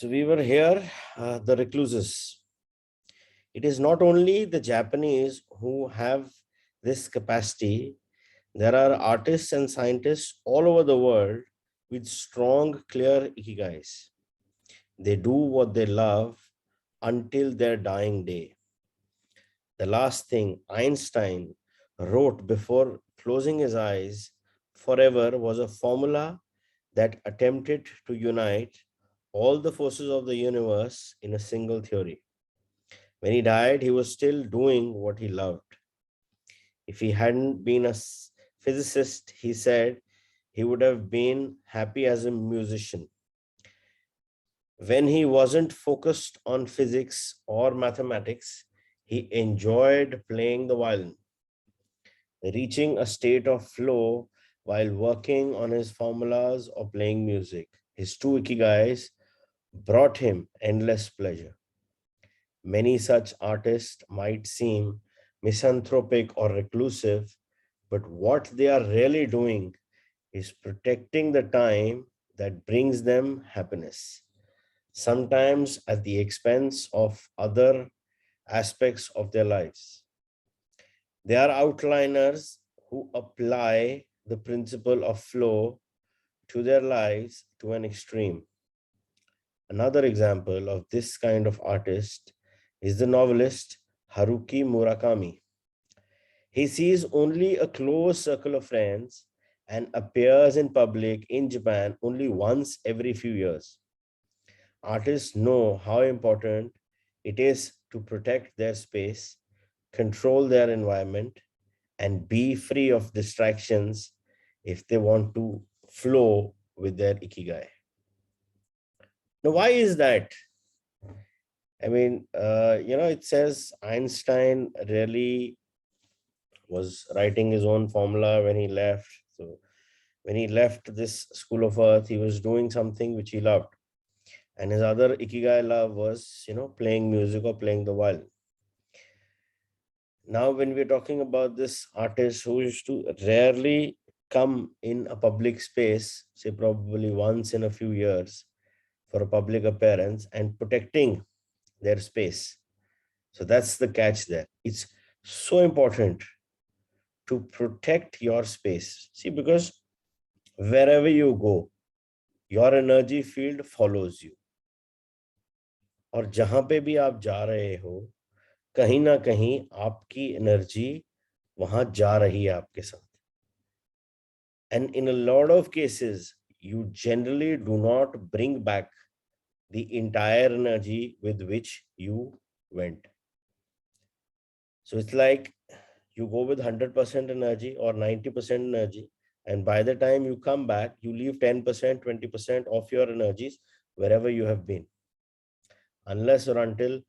So we were here, the recluses. It is not only the Japanese who have this capacity. There are artists and scientists all over the world with strong, clear ikigais. They do what they love until their dying day. The last thing Einstein wrote before closing his eyes forever was a formula that attempted to unite all the forces of the universe in a single theory. When he died, he was still doing what he loved. If he hadn't been a physicist, he said he would have been happy as a musician. When he wasn't focused on physics or mathematics, he enjoyed playing the violin, reaching a state of flow while working on his formulas or playing music. His two ikigais brought him endless pleasure. Many such artists might seem misanthropic or reclusive, but what they are really doing is protecting the time that brings them happiness, sometimes at the expense of other aspects of their lives. They are outliners who apply the principle of flow to their lives to an extreme. Another example of this kind of artist is the novelist Haruki Murakami. He sees only a close circle of friends and appears in public in Japan only once every few years. Artists know how important it is to protect their space, control their environment, and be free of distractions if they want to flow with their ikigai. Now, why is that? I mean, it says Einstein really was writing his own formula when he left. So when he left this school of earth, he was doing something which he loved. And his other ikigai love was, playing music or playing the violin. Now, when we're talking about this artist who used to rarely come in a public space, say probably once in a few years for a public appearance and protecting their space. So that's the catch there. It's so important to protect your space. See, because wherever you go, your energy field follows you. और जहां पे भी आप जा रहे हो, कहीं ना कहीं आपकी एनर्जी वहां जा रही है आपके साथ. And in a lot of cases, you generally do not bring back the entire energy with which you went. So it's like you go with 100% energy or 90% energy, and by the time you come back, you leave 10%, 20% of your energies wherever you have been. Unless or until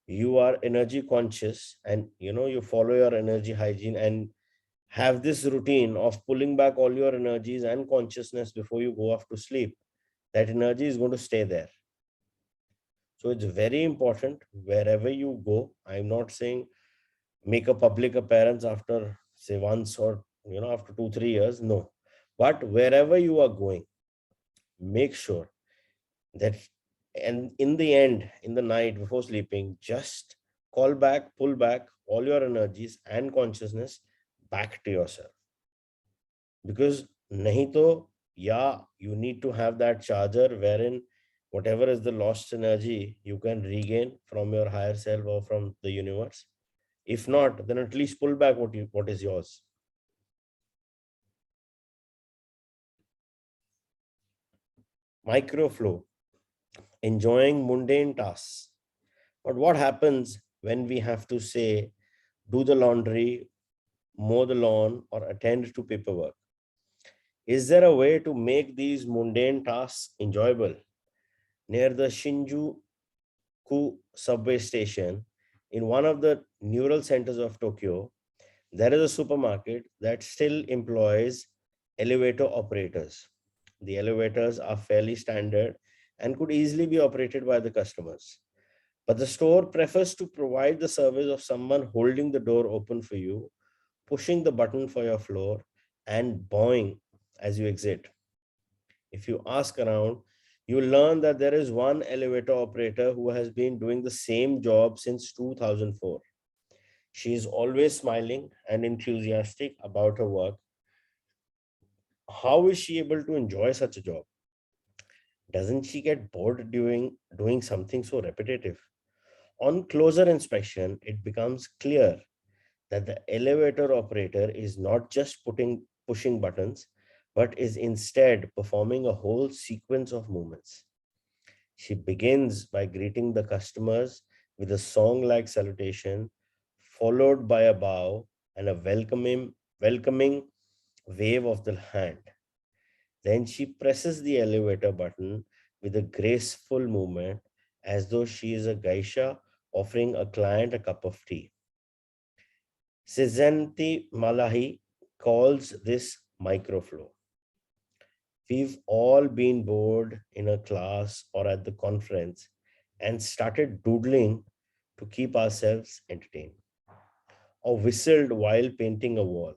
you are energy conscious and you follow your energy hygiene and have this routine of pulling back all your energies and consciousness before you go off to sleep, that energy is going to stay there. So it's very important wherever you go. I'm not saying make a public appearance after say once or after 2 3 years, no, but wherever you are going, make sure that, and in the end, in the night before sleeping, just pull back all your energies and consciousness back to yourself. Because nahi to, yeah, you need to have that charger wherein whatever is the lost energy you can regain from your higher self or from the universe. If not, then at least pull back what is yours. Microflow, enjoying mundane tasks. But what happens when we have to say, do the laundry, mow the lawn, or attend to paperwork? Is there a way to make these mundane tasks enjoyable? Near the Shinjuku subway station, in one of the neural centers of Tokyo, there is a supermarket that still employs elevator operators. The elevators are fairly standard and could easily be operated by the customers. But the store prefers to provide the service of someone holding the door open for you, pushing the button for your floor, and bowing as you exit. If you ask around, You learn that there is one elevator operator who has been doing the same job since 2004. She is always smiling and enthusiastic about her work. How is she able to enjoy such a job? Doesn't she get bored doing something so repetitive? On closer inspection, it becomes clear that the elevator operator is not just pushing buttons, but is instead performing a whole sequence of movements. She begins by greeting the customers with a song-like salutation, followed by a bow and a welcoming wave of the hand. Then she presses the elevator button with a graceful movement as though she is a geisha offering a client a cup of tea. Sizanti Malahi calls this microflow. We've all been bored in a class or at the conference and started doodling to keep ourselves entertained, or whistled while painting a wall.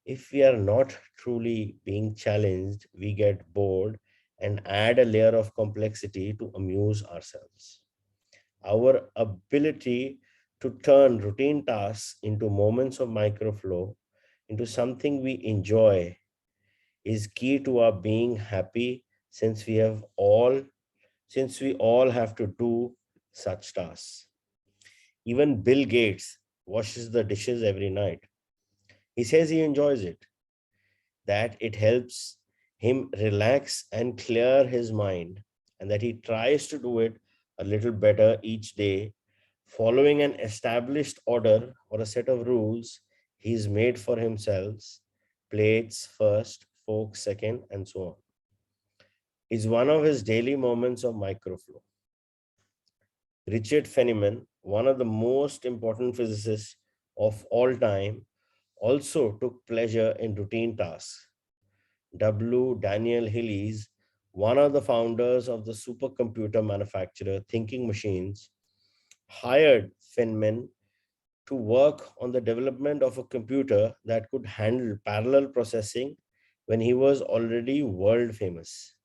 If we are not truly being challenged, we get bored and add a layer of complexity to amuse ourselves. Our ability to turn routine tasks into moments of microflow, into something we enjoy, is key to our being happy since we all have to do such tasks. Even Bill Gates washes the dishes every night. He says he enjoys it, that it helps him relax and clear his mind, and that he tries to do it a little better each day, following an established order or a set of rules he's made for himself: plates first, forks second, and so on. Is one of his daily moments of microflow. Richard Feynman, one of the most important physicists of all time, also took pleasure in routine tasks. W. Daniel Hillies, one of the founders of the supercomputer manufacturer Thinking Machines, hired Feynman to work on the development of a computer that could handle parallel processing when he was already world famous.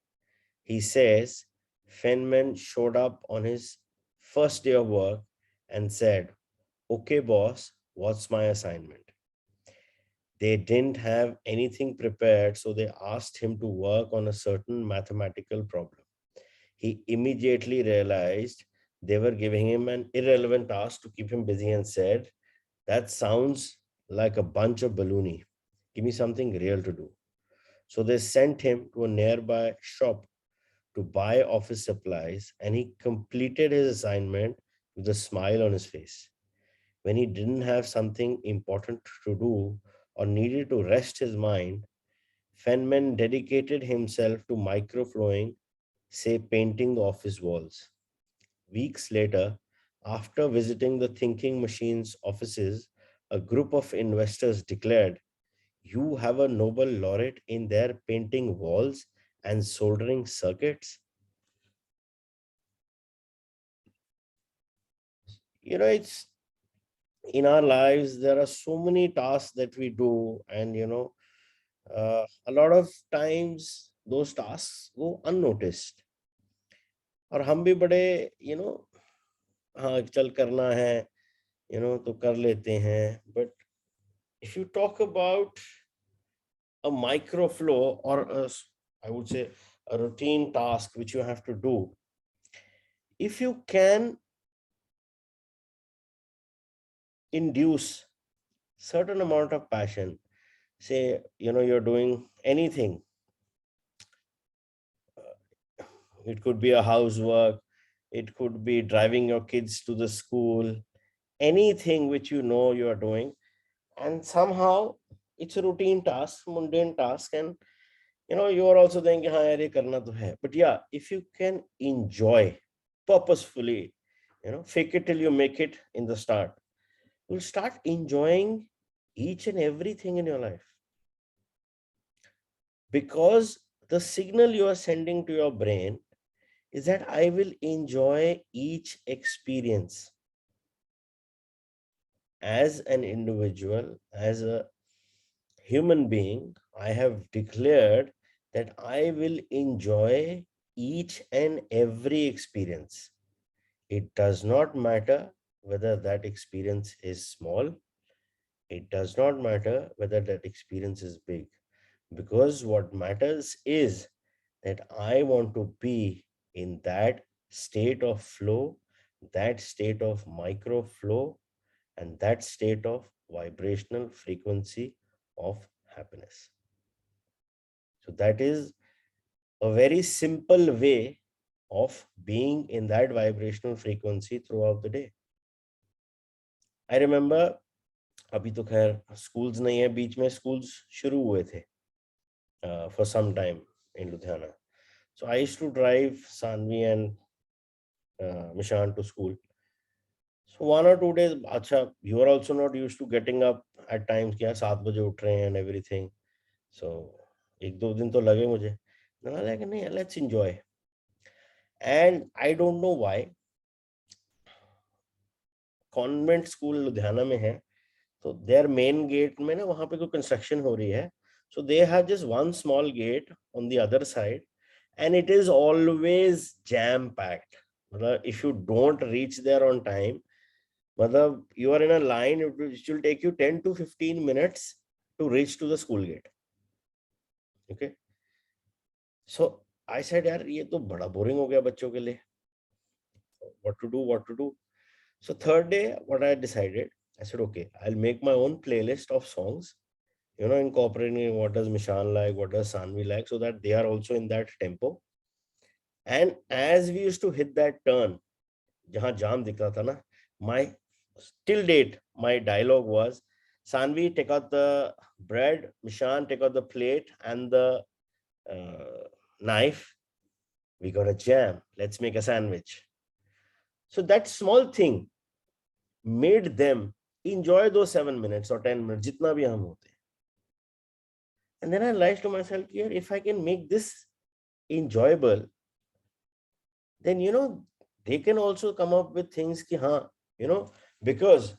He says Feynman showed up on his first day of work and said, "Okay, boss, what's my assignment?" They didn't have anything prepared, so they asked him to work on a certain mathematical problem. He immediately realized they were giving him an irrelevant task to keep him busy and said, "That sounds like a bunch of baloney. Give me something real to do." So they sent him to a nearby shop to buy office supplies, and he completed his assignment with a smile on his face. When he didn't have something important to do or needed to rest his mind, Feynman dedicated himself to microflowing, say painting the office walls. Weeks later, after visiting the Thinking Machines offices, a group of investors declared, "You have a Nobel laureate in there painting walls and soldering circuits." It's in our lives, there are so many tasks that we do, and a lot of times those tasks go unnoticed. और हम भी बड़े हाँ चल करना है तो कर लेते हैं. But if you talk about a microflow or I would say a routine task which you have to do, if you can induce certain amount of passion, say you're doing anything. It could be a housework, it could be driving your kids to the school, anything which you are doing, and somehow it's a routine task, mundane task, and you are also thinking, "हाँ यार ये करना तो है." But yeah, if you can enjoy purposefully, fake it till you make it in the start, you'll start enjoying each and everything in your life, because the signal you are sending to your brain is that I will enjoy each experience. As an individual, as a human being, I have declared that I will enjoy each and every experience. It does not matter whether that experience is small. It does not matter whether that experience is big, because what matters is that I want to be in that state of flow, that state of micro flow, and that state of vibrational frequency of happiness. So, that is a very simple way of being in that vibrational frequency throughout the day. I remember, अभी तो खैर schools नहीं है, बीच में schools शुरू हुए थे for some time in Ludhiana. So I used to drive Sanvi and Mishan to school. So 1 or 2 days, acha, you are also not used to getting up at times कि यार 7 बजे उठ रहे हैं and everything. So 1-2 दिन तो लगे मुझे. Then I like, नहीं, let's enjoy. And I don't know why convent school Ludhiana में है, तो देयर मेन गेट में ना वहां पे कोई कंस्ट्रक्शन हो रही है, so they have just one small gate on the other side and it is always jam packed. मतलब if you don't reach there on time, मतलब you are in a line, it will take you 10 to 15 minutes to reach to the school gate. Okay, so I said यार ये तो बड़ा boring हो गया बच्चों के लिए, what to do. So third day, what I decided, I said, okay, I'll make my own playlist of songs, incorporating what does Mishan like, what does Sanvi like, so that they are also in that tempo. And as we used to hit that turn, jahan jam dikha tha na, my till date, my dialogue was, Sanvi, take out the bread, Mishan, take out the plate and the knife. We got a jam. Let's make a sandwich. So that small thing made them enjoy those 7 minutes or 10 minutes, jitna bhi hum hote. And then I realized to myself, here, if I can make this enjoyable, then, they can also come up with things ki, because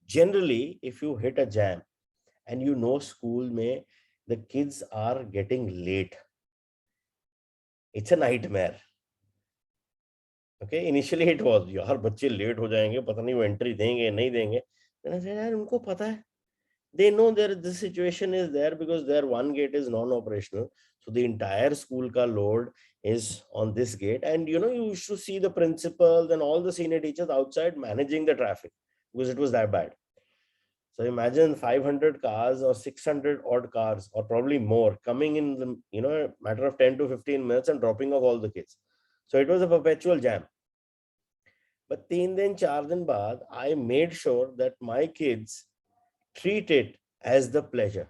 generally, if you hit a jam and school mein, the kids are getting late. It's a nightmare. Okay, initially it was, यार बच्चे late हो जाएंगे, पता नहीं वो entry देंगे नहीं देंगे. Then I said, यार उनको पता है. They know that the situation is there because their one gate is non-operational. So the entire school ka load is on this gate. And you used to see the principals and all the senior teachers outside managing the traffic because it was that bad. So imagine 500 cars or 600 odd cars or probably more coming in the matter of 10 to 15 minutes and dropping off all the kids. So it was a perpetual jam. But 3 दिन 4 दिन बाद, I made sure that my kids treat it as the pleasure.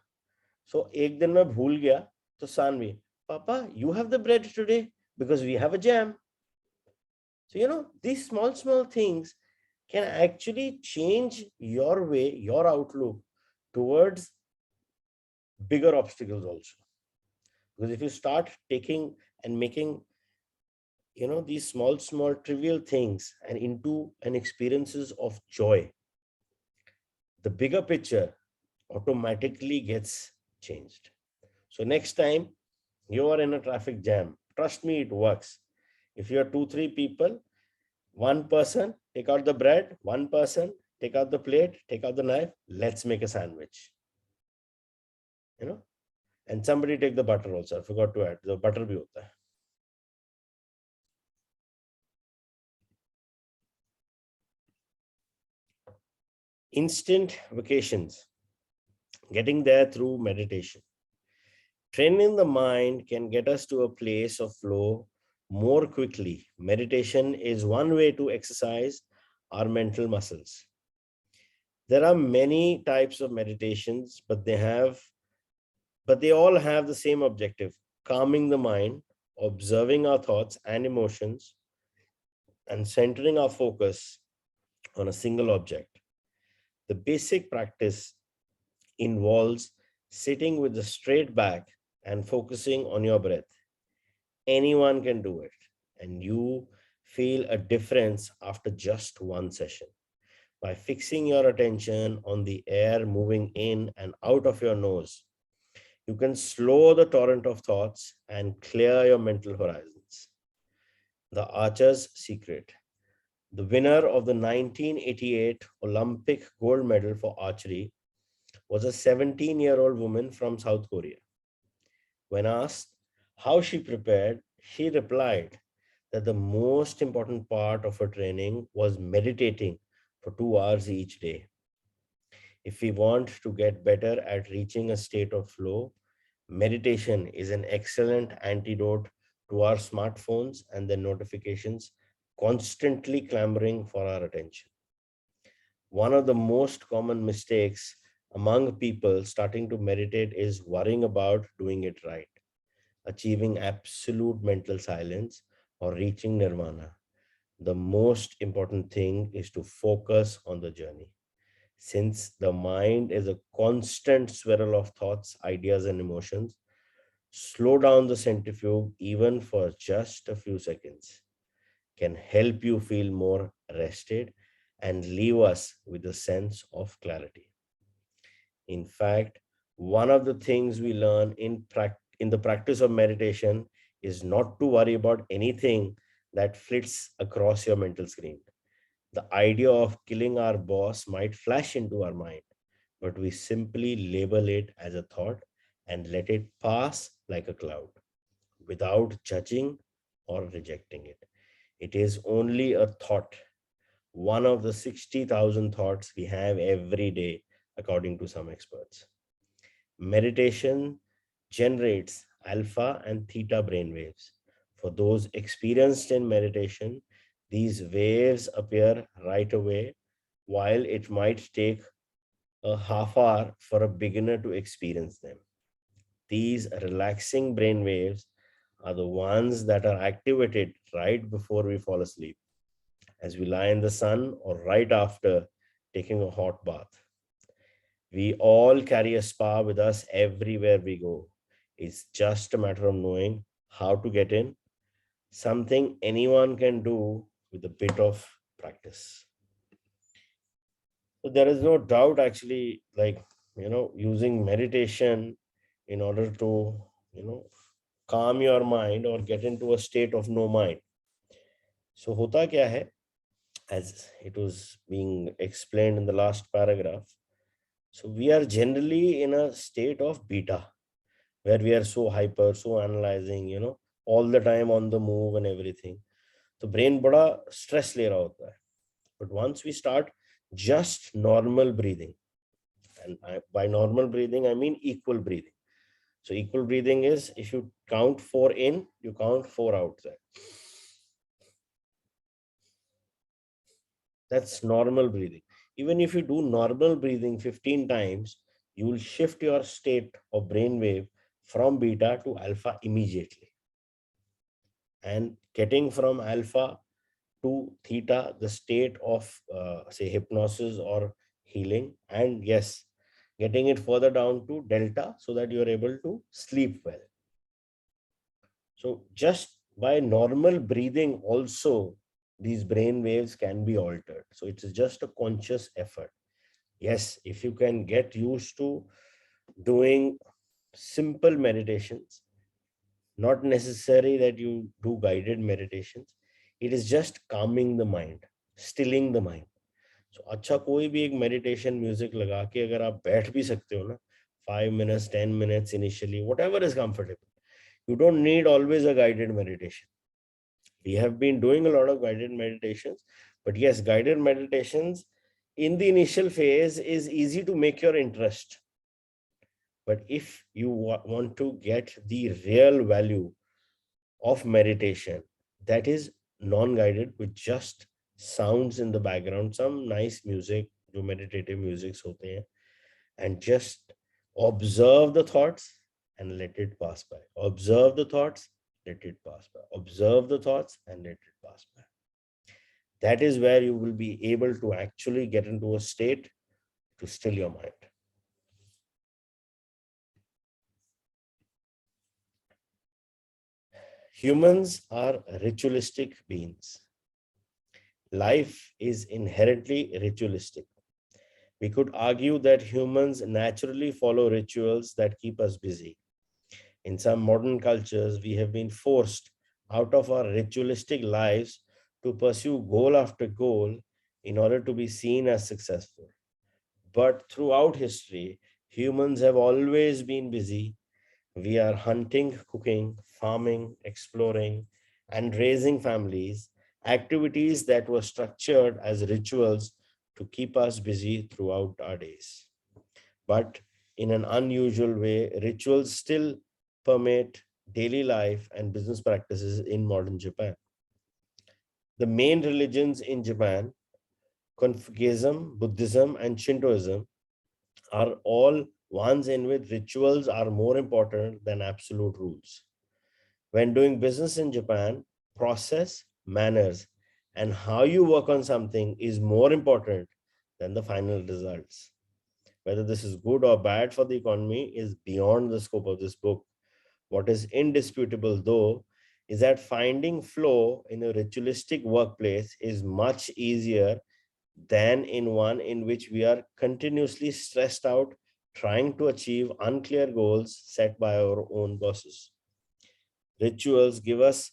So एक दिन मैं भूल गया, तो Sanvi, Papa, you have the bread today because we have a jam. So these small things can actually change your way, your outlook towards bigger obstacles also. Because if you start taking and making these small trivial things and into an experiences of joy, the bigger picture automatically gets changed. So next time you are in a traffic jam, trust me, it works. If you are 2-3 people, one person take out the bread, one person take out the plate, take out the knife, let's make a sandwich. And somebody take the butter also. I forgot to add the butter bhi hota hai. Instant vacations, getting there through meditation. Training the mind can get us to a place of flow more quickly. Meditation is one way to exercise our mental muscles. There are many types of meditations, but they all have the same objective: calming the mind, observing our thoughts and emotions, and centering our focus on a single object. The basic practice involves sitting with a straight back and focusing on your breath. Anyone can do it, and you feel a difference after just one session. By fixing your attention on the air moving in and out of your nose, you can slow the torrent of thoughts and clear your mental horizons. The Archer's Secret. The winner of the 1988 Olympic gold medal for archery was a 17-year-old woman from South Korea. When asked how she prepared, she replied that the most important part of her training was meditating for 2 hours each day. If we want to get better at reaching a state of flow, meditation is an excellent antidote to our smartphones and their notifications constantly clamoring for our attention. One of the most common mistakes among people starting to meditate is worrying about doing it right, achieving absolute mental silence, or reaching nirvana. The most important thing is to focus on the journey. Since the mind is a constant swirl of thoughts, ideas, and emotions, slow down the centrifuge even for just a few seconds can help you feel more rested and leave us with a sense of clarity. In fact, one of the things we learn in the practice of meditation is not to worry about anything that flits across your mental screen. The idea of killing our boss might flash into our mind, but we simply label it as a thought and let it pass like a cloud without judging or rejecting it. It is only a thought, one of the 60,000 thoughts we have every day, according to some experts. Meditation generates alpha and theta brain waves. For those experienced in meditation, these waves appear right away, while it might take a half hour for a beginner to experience them. These relaxing brain waves are the ones that are activated right before we fall asleep, as we lie in the sun, or right after taking a hot bath. We all carry a spa with us everywhere we go. It's just a matter of knowing how to get in, something anyone can do with a bit of practice. So there is no doubt actually, like, using meditation in order to, calm your mind or get into a state of no mind. So hota kya hai, as it was being explained in the last paragraph. So we are generally in a state of beta, where we are so hyper, so analyzing, all the time on the move and everything. So brain bada stress le raha hota hai. But once we start just normal breathing, and by normal breathing, I mean equal breathing. So equal breathing is, if you count 4 in, you count 4 out there. That's normal breathing. Even if you do normal breathing 15 times, you will shift your state of brainwave from beta to alpha immediately. And getting from alpha to theta, the state of, say, hypnosis or healing. And yes, getting it further down to delta so that you're able to sleep well. So just by normal breathing also, these brain waves can be altered. So it's just a conscious effort. Yes, if you can get used to doing simple meditations, not necessary that you do guided meditations, it is just calming the mind, stilling the mind. So अच्छा कोई भी एक meditation music लगा के अगर आप बैठ भी सकते हो ना, 5 minutes, 10 minutes initially, whatever is comfortable. You don't need always a guided meditation. We have been doing a lot of guided meditations, but yes, guided meditations in the initial phase is easy to make your interest. But if you want to get the real value of meditation, that is non-guided, with just sounds in the background, some nice music, जो meditative music होते हैं, and just observe the thoughts and let it pass by. Observe the thoughts, let it pass by. Observe the thoughts and let it pass by. That is where you will be able to actually get into a state to still your mind. Humans are ritualistic beings. Life is inherently ritualistic. We could argue that humans naturally follow rituals that keep us busy. In some modern cultures, we have been forced out of our ritualistic lives to pursue goal after goal in order to be seen as successful. But throughout history, humans have always been busy. We are hunting, cooking, farming, exploring, and raising families, activities that were structured as rituals to keep us busy throughout our days. But in an unusual way, rituals still permeate daily life and business practices in modern Japan. The main religions in Japan, Confucianism, Buddhism, and Shintoism, are all ones in which rituals are more important than absolute rules. When doing business in Japan, process, manners, and how you work on something is more important than the final results. Whether this is good or bad for the economy is beyond the scope of this book. What is indisputable, though, is that finding flow in a ritualistic workplace is much easier than in one in which we are continuously stressed out trying to achieve unclear goals set by our own bosses. Rituals give us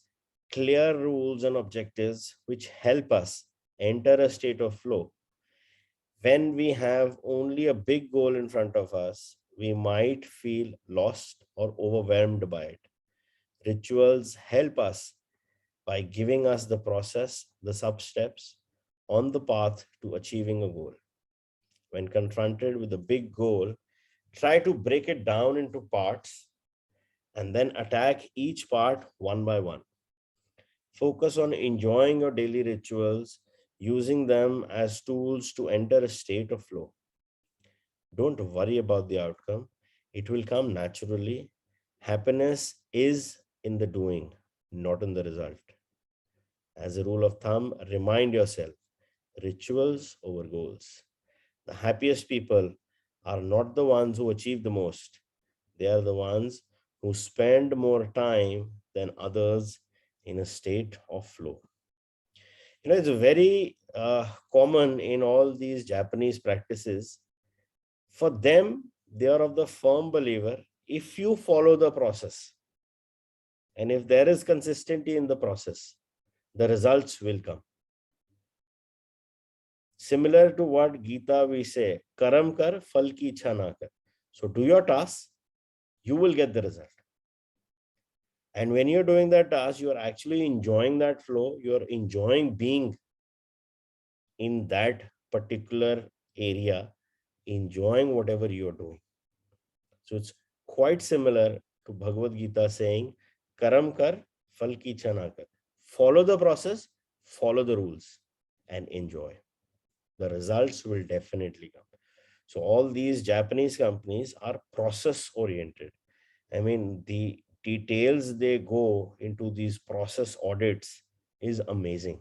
clear rules and objectives which help us enter a state of flow. When we have only a big goal in front of us, we might feel lost or overwhelmed by it. Rituals help us by giving us the process, the sub steps on the path to achieving a goal. When confronted with a big goal, try to break it down into parts and then attack each part one by one. Focus on enjoying your daily rituals, using them as tools to enter a state of flow. Don't worry about the outcome, it will come naturally. Happiness is in the doing, not in the result. As a rule of thumb, remind yourself rituals over goals. The happiest people are not the ones who achieve the most, they are the ones who spend more time than others in a state of flow. It's very common in all these Japanese practices. For them, they are of the firm believer if you follow the process and if there is consistency in the process, the results will come. Similar to what Gita we say, karam kar, phal ki ichha na kar. So do your task, you will get the result. And when you're doing that task, you're actually enjoying that flow, you're enjoying being in that particular area, enjoying whatever you're doing. So it's quite similar to Bhagavad Gita saying, karam kar, phal ki ichha na kar. Follow the process, follow the rules, and enjoy. The results will definitely come. So all these Japanese companies are process oriented. I mean, the details they go into these process audits is amazing.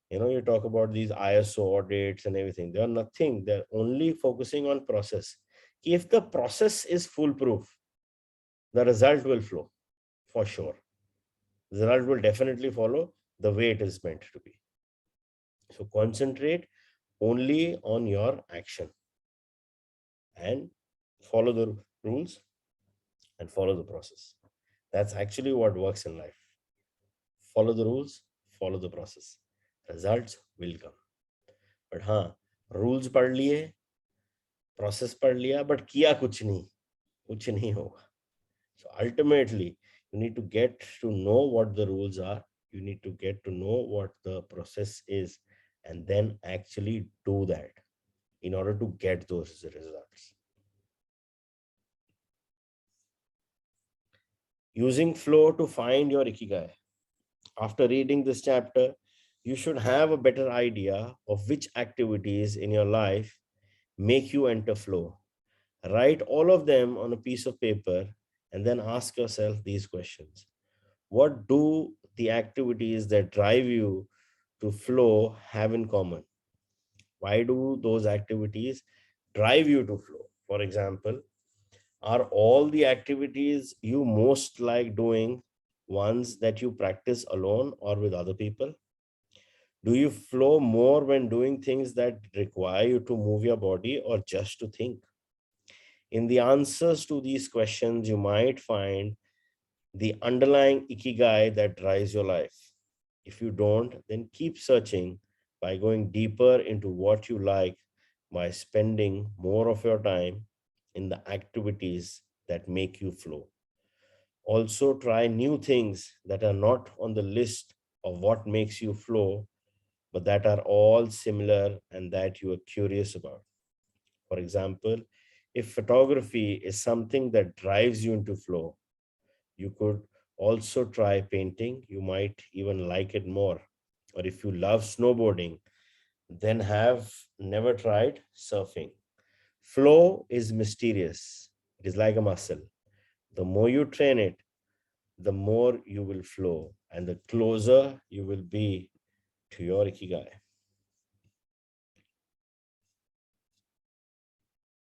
You talk about these ISO audits and everything. They are nothing. They're only focusing on process. If the process is foolproof, the result will flow for sure. The result will definitely follow the way it is meant to be. So concentrate only on your action and follow the rules and follow the process. That's actually what works in life. Follow the rules, follow the process. Results will come. But rules पढ़ लिए, process पढ़ लिया, but किया कुछ नहीं होगा. So ultimately, you need to get to know what the rules are. You need to get to know what the process is, and then actually do that in order to get those results. Using flow to find your ikigai. After reading this chapter, you should have a better idea of which activities in your life make you enter flow. Write all of them on a piece of paper and then ask yourself these questions. What do the activities that drive you to flow have in common? Why do those activities drive you to flow? For example, are all the activities you most like doing ones that you practice alone or with other people? Do you flow more when doing things that require you to move your body or just to think? In the answers to these questions, you might find the underlying ikigai that drives your life. If you don't, then keep searching by going deeper into what you like, by spending more of your time in the activities that make you flow. Also, try new things that are not on the list of what makes you flow, but that are all similar and that you are curious about. For example, if photography is something that drives you into flow, you could also try painting. You might even like it more. Or if you love snowboarding, then have never tried surfing. Flow is mysterious, it is like a muscle. The more you train it, the more you will flow, and the closer you will be to your ikigai.